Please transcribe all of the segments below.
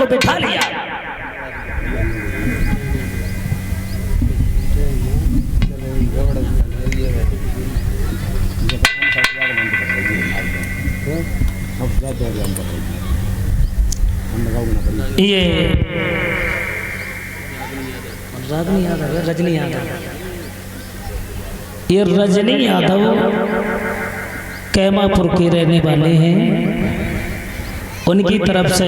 को बिठा लिया। ये रजनी यादव, ये रजनी यादव कैमापुर के रहने वाले हैं। उनकी तरफ से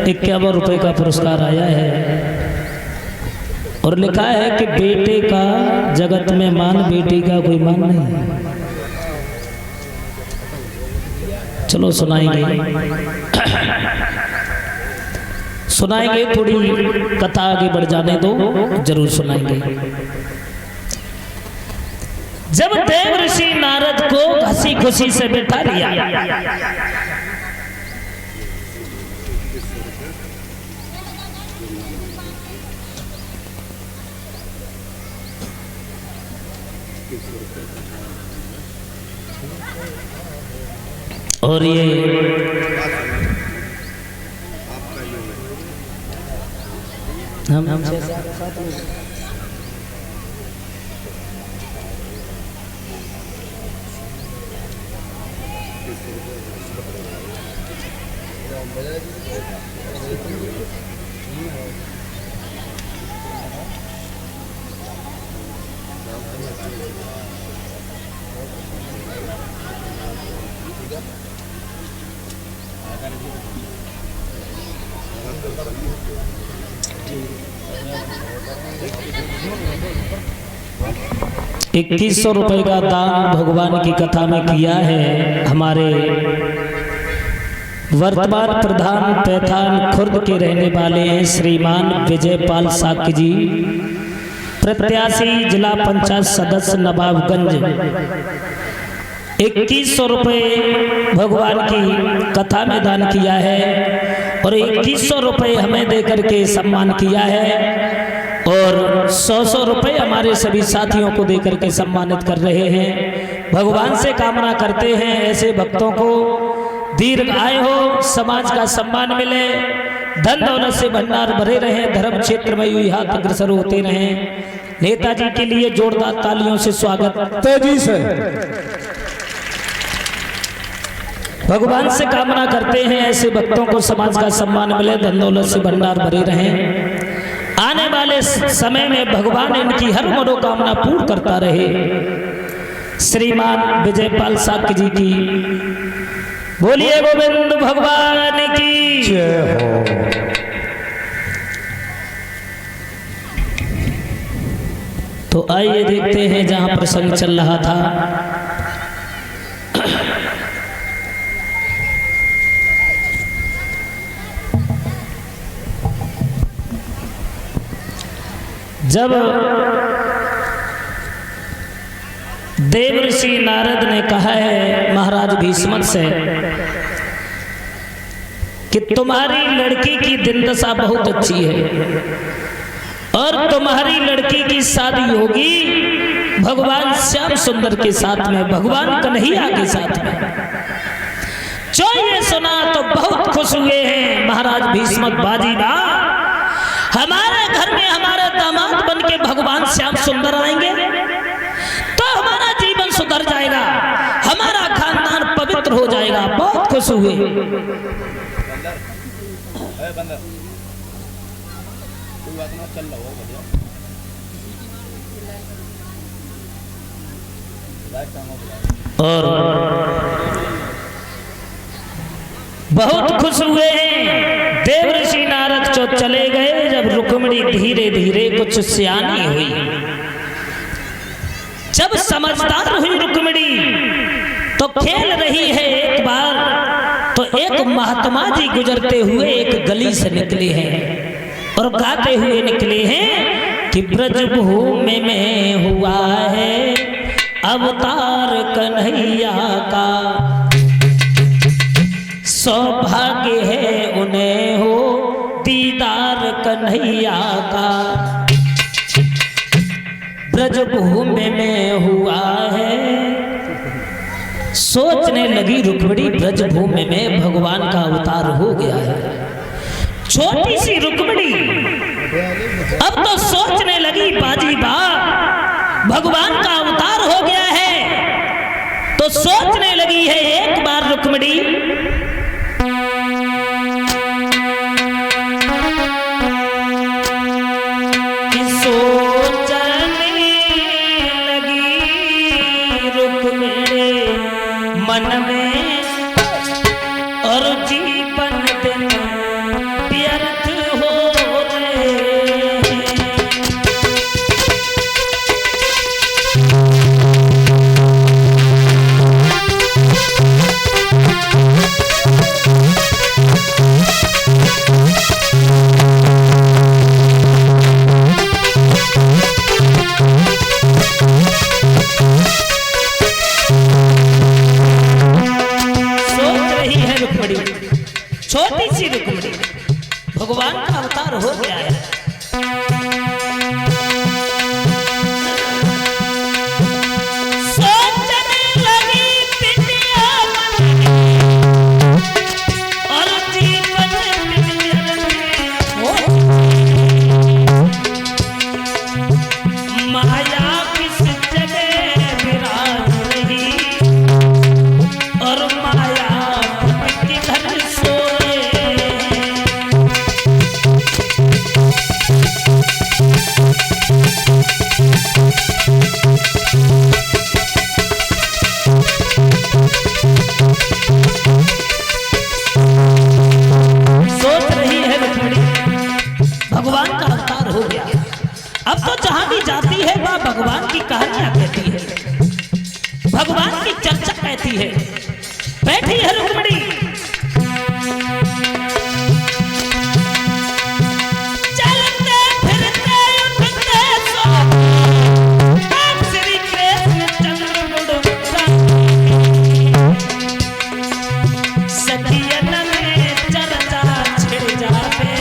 51 रुपए का पुरस्कार आया है और लिखा है कि बेटे का जगत में मान, बेटी का कोई मान नहीं। चलो सुनाएंगे सुनाएंगे, थोड़ी कथा आगे बढ़ जाने दो, जरूर सुनाएंगे। जब देव ऋषि नारद को हंसी खुशी से बैठा लिया, और ये हम ₹2100 का दान भगवान की कथा में किया है। हमारे वर्तमान प्रधान पैठान खुर्द के रहने वाले हैं श्रीमान विजयपाल साक्य जी, प्रत्याशी जिला पंचायत सदस्य नवाबगंज। 2100 रुपये भगवान की कथा में दान किया है और 2100 रुपये हमें देकर के सम्मान किया है और 100 रुपये हमारे सभी साथियों को देकर के सम्मानित कर रहे हैं। भगवान से कामना करते हैं ऐसे भक्तों को दीर्घ आयु हो, समाज का सम्मान मिले, धन दौलत से भंडार भरे रहे, धर्म क्षेत्र में यूं हाथ अग्रसर होते रहे। नेताजी के लिए जोरदार तालियों से स्वागत। तेजी से भगवान से कामना करते हैं ऐसे भक्तों को समाज का सम्मान मिले, धन दौलत से भंडार भरे रहे। आने वाले समय में भगवान इनकी हर मनोकामना पूर्ण करता रहे। श्रीमान विजयपाल साक्य जी की बोलिए गोविंद भगवान की जय हो। तो आइए देखते हैं जहां प्रसंग चल रहा था। जब देव ऋषि नारद ने कहा है महाराज भीष्म से कि तुम्हारी लड़की की दिन दशा बहुत अच्छी है और तुम्हारी लड़की की शादी होगी भगवान श्याम सुंदर के साथ में, भगवान कन्हैया के साथ में। जो ये सुना तो बहुत खुश हुए हैं महाराज भीष्म बाजीबा, हमारे घर में हमारे दामाद बन के भगवान श्याम सुंदर आएंगे तो हमारा जीवन सुधर जाएगा, हमारा खानदान पवित्र हो जाएगा। बहुत खुश हुए। और बहुत खुश हुए हैं। देव ऋषि नारद जो चले गए, जब रुक्मिणी धीरे धीरे कुछ सियानी हुई, जब समझदार हुई रुक्मिणी तो खेल रही है। एक बार तो एक महात्मा जी गुजरते हुए एक गली से निकले हैं और गाते हुए निकले हैं कि ब्रजभूमि में हुआ है अवतार कन्हैया का, सौभाग्य है उन्हें हो दीदार कन्हैया का। ब्रजभूमि में हुआ है, सोचने लगी रुक्मिणी ब्रजभूमि में भगवान का अवतार हो गया है। छोटी सी रुक्मिणी अब तो सोचने लगी बाजी बा भगवान का अवतार हो गया है, तो सोचने लगी है एक बार रुक्मिणी कि सोचने लगी रुक्मिणी मन में और जीवन दिन व्यर्थ हो रहे हैं। सोच रही है रुक्मिणी, छोटी सी रुक्मिणी भगवान का अवतार हो गया है। सोचने लगी पिटिया और जीवन माया किस जगह विराज रही और माया किधर सोए। सोच रही है रुक्मिणी भगवान का अवतार हो गया, अब तो जहां भी जाती है वह भगवान की कहानियां कहती है, भगवान की चर्चा कहती है। बैठी है रुक्मिणी चलते फिरते उठते सोते श्री कृष्ण चंद्र सखियन में चर्चा छिड़ जावे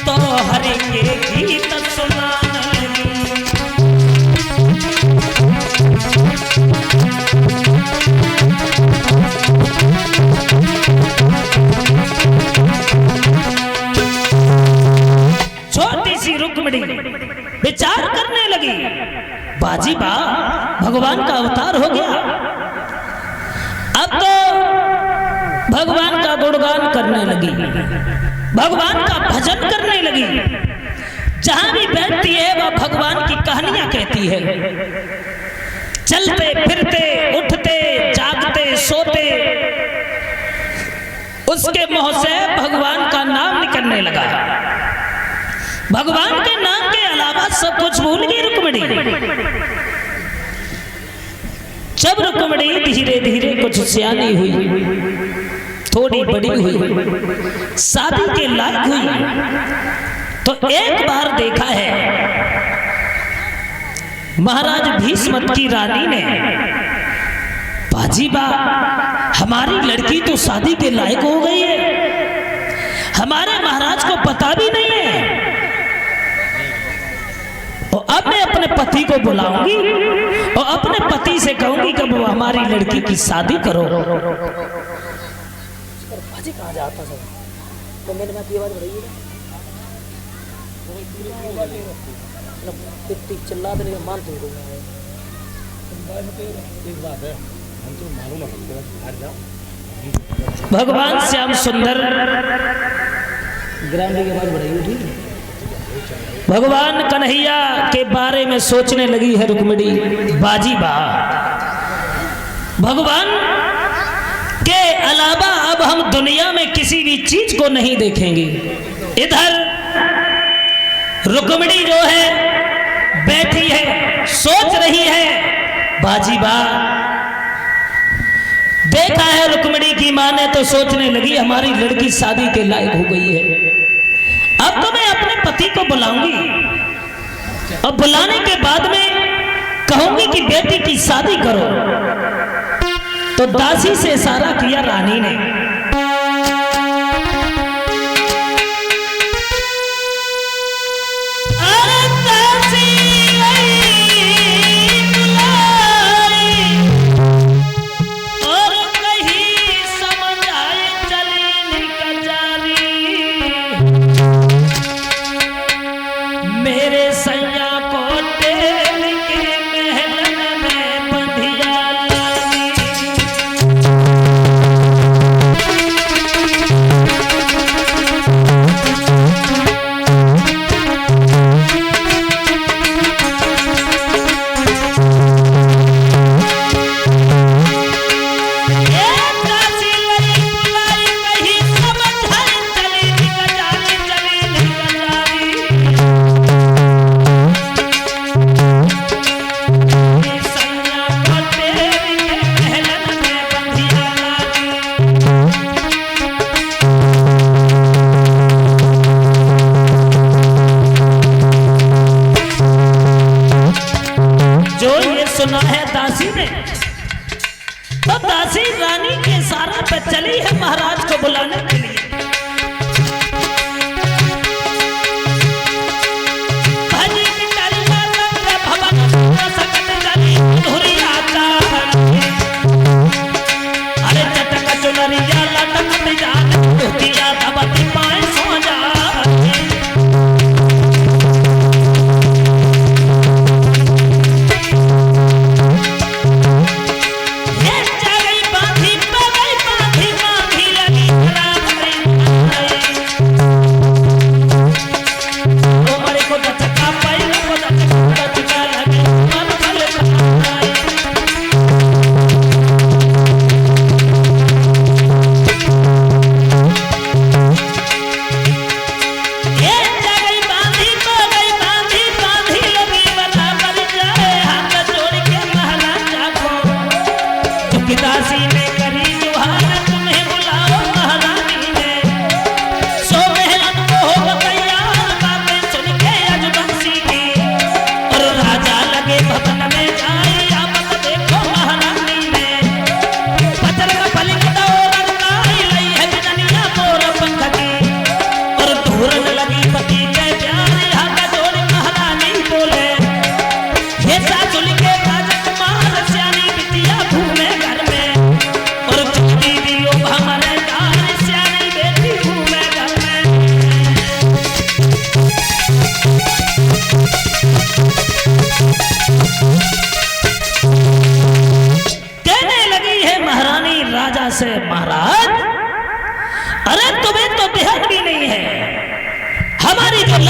तो हरि के गीत सुनाने लगी। छोटी सी रुक्मिणी विचार करने लगी बाजी बा भगवान का अवतार हो गया, अब तो भगवान का गुणगान करने लगी, भगवान का भजन करने लगी। जहां भी बैठती है वह भगवान की कहानियां कहती है। चलते फिरते उठते जागते सोते उसके मुंह से भगवान का नाम निकलने लगा। भगवान के नाम के अलावा सब कुछ भूल गई रुक्मिणी। जब रुक्मिणी धीरे धीरे कुछ सियानी हुई, थोड़ी बड़ी हुई, शादी के लायक हुई, तो एक बार देखा है महाराज भीष्म की रानी ने बाजी बा हमारी लड़की तो शादी के लायक हो गई है, हमारे महाराज को पता भी नहीं है, और अब मैं अपने पति को बुलाऊंगी और अपने पति से कहूंगी कि वो हमारी लड़की की शादी करो। बाजी कहाँ जाता है? तो मेरे में की आवाज हो रही है चिल्ला देने का मान एक बात है, हम तो मालूम है भगवान श्याम सुंदर ग्राम की आवाज बढ़ाई उठी। भगवान कन्हैया के बारे में सोचने लगी है रुक्मिणी बाजी बा भगवान के अलावा अब हम दुनिया में किसी भी चीज को नहीं देखेंगे। इधर रुक्मिणी जो है बैठी है सोच रही है बाजी बा। देखा है रुक्मिणी की मां ने तो सोचने लगी हमारी लड़की शादी के लायक हो गई है, अब तो मैं अपने पति को बुलाऊंगी और बुलाने के बाद में कहूंगी कि बेटी की शादी करो। तो दासी से इशारा किया रानी ने, और कहीं समझ आए चली निकल जारी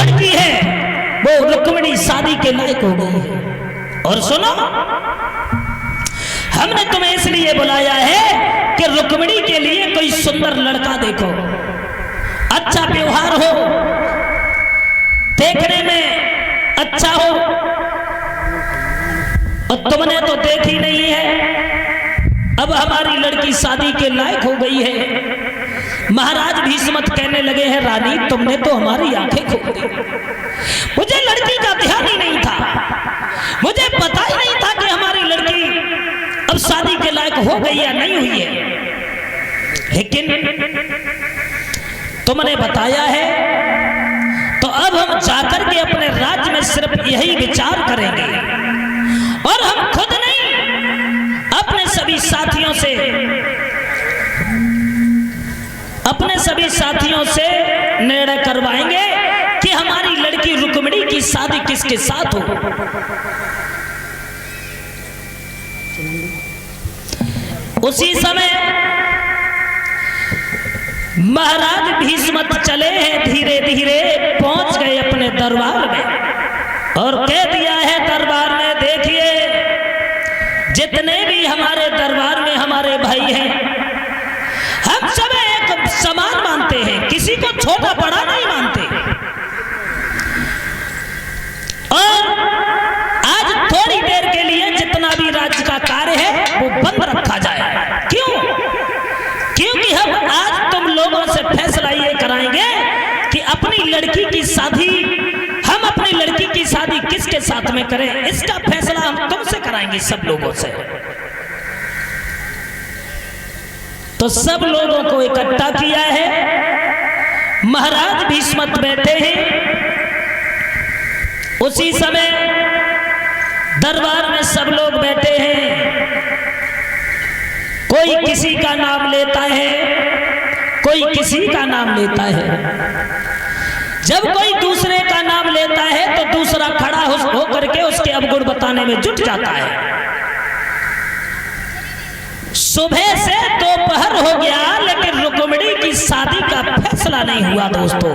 लड़की है वो रुक्मिणी शादी के लायक हो गई है। और सुनो, हमने तुम्हें इसलिए बुलाया है कि रुक्मिणी के लिए कोई सुंदर लड़का देखो, अच्छा व्यवहार हो, देखने में अच्छा हो। और तुमने तो देखी नहीं है, अब हमारी लड़की शादी के लायक हो गई है। महाराज भीष्मत कहने लगे हैं, रानी तुमने तो हमारी आंखें खोल दी। मुझे लड़की का ध्यान ही नहीं था, मुझे पता ही नहीं था कि हमारी लड़की अब शादी के लायक हो गई या नहीं हुई है। लेकिन तुमने बताया है तो अब हम जाकर के अपने राज्य में सिर्फ यही विचार करेंगे, और हम खुद नहीं अपने सभी साथियों से निर्णय करवाएंगे कि हमारी लड़की रुक्मिणी की शादी किसके साथ हो। उसी समय महाराज भीष्मत चले हैं, धीरे धीरे पहुंच गए अपने दरबार में और कह दिया है दरबार में, देखिए जितने भी हमारे दरबार में हमारे भाई हैं, हम सब एक समान मानते हैं, किसी को छोटा बड़ा नहीं मानते। और आज थोड़ी देर के लिए जितना भी राज्य का कार्य है वो बंद रखा जाए। क्यों? क्योंकि हम आज तुम लोगों से फैसला ये कराएंगे कि अपनी लड़की की शादी, हम अपनी लड़की की शादी किसके साथ में करें, इसका फैसला हम तुमसे कराएंगे, सब लोगों से। तो सब लोगों को इकट्ठा किया है, महाराज भीष्मत बैठे हैं। उसी समय दरबार में सब लोग बैठे हैं, कोई किसी का नाम लेता है, कोई किसी का नाम लेता है। जब कोई दूसरे का नाम लेता है तो दूसरा खड़ा होकर के उसके अवगुण बताने में जुट जाता है। सुबह से दोपहर हो गया लेकिन रुक्मिणी की शादी का फैसला नहीं हुआ। दोस्तों,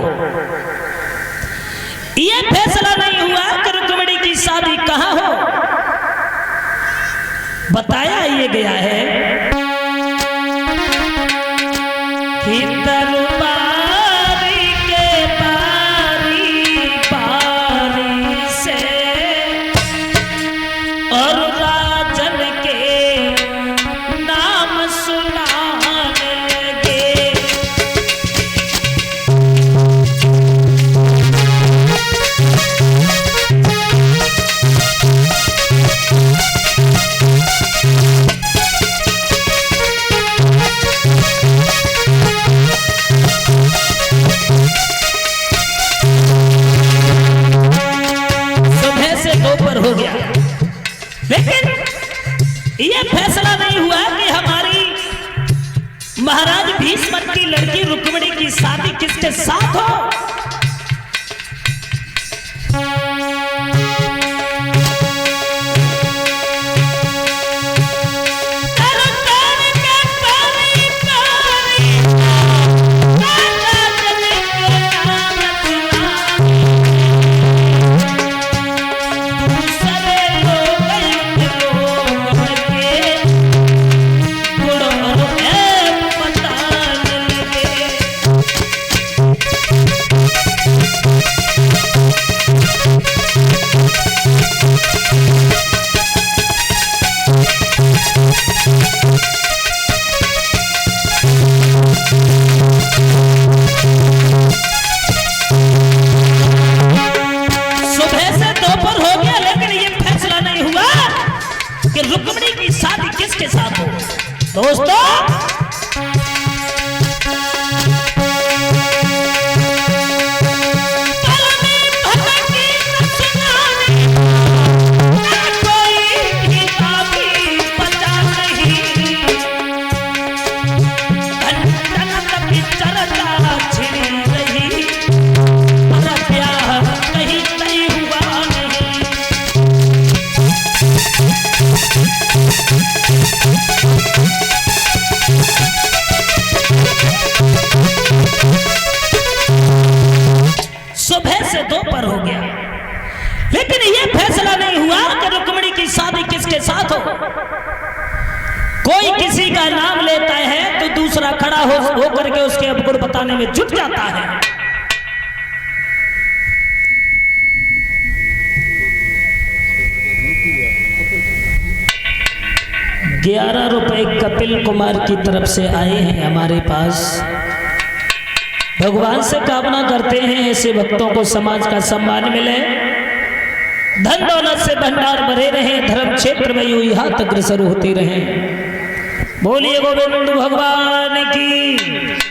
ये फैसला नहीं हुआ कि रुक्मिणी की शादी कहां हो। बताया ये गया है कि दरबारी के बारी बारी से और राजन के नाम सुनाने लगे। सुबह से दोपहर हो गया लेकिन यह फैसला नहीं हुआ कि हमारी महाराज भीष्मत की लड़की रुक्मिणी की शादी किसके साथ हो। से 2 पर हो गया। लेकिन यह फैसला नहीं हुआ कि रुक्मिणी की शादी किसके साथ हो। कोई किसी का नाम लेता है तो दूसरा खड़ा हो करके उसके अवगुण बताने में जुट जाता है। 11 रुपए कपिल कुमार की तरफ से आए हैं हमारे पास। भगवान से कामना करते हैं ऐसे भक्तों को समाज का सम्मान मिले, धन दौलत से भंडार भरे रहे, धर्म क्षेत्र में यूं हाथ अग्रसर होते रहे। बोलिए गोविंद भगवान की।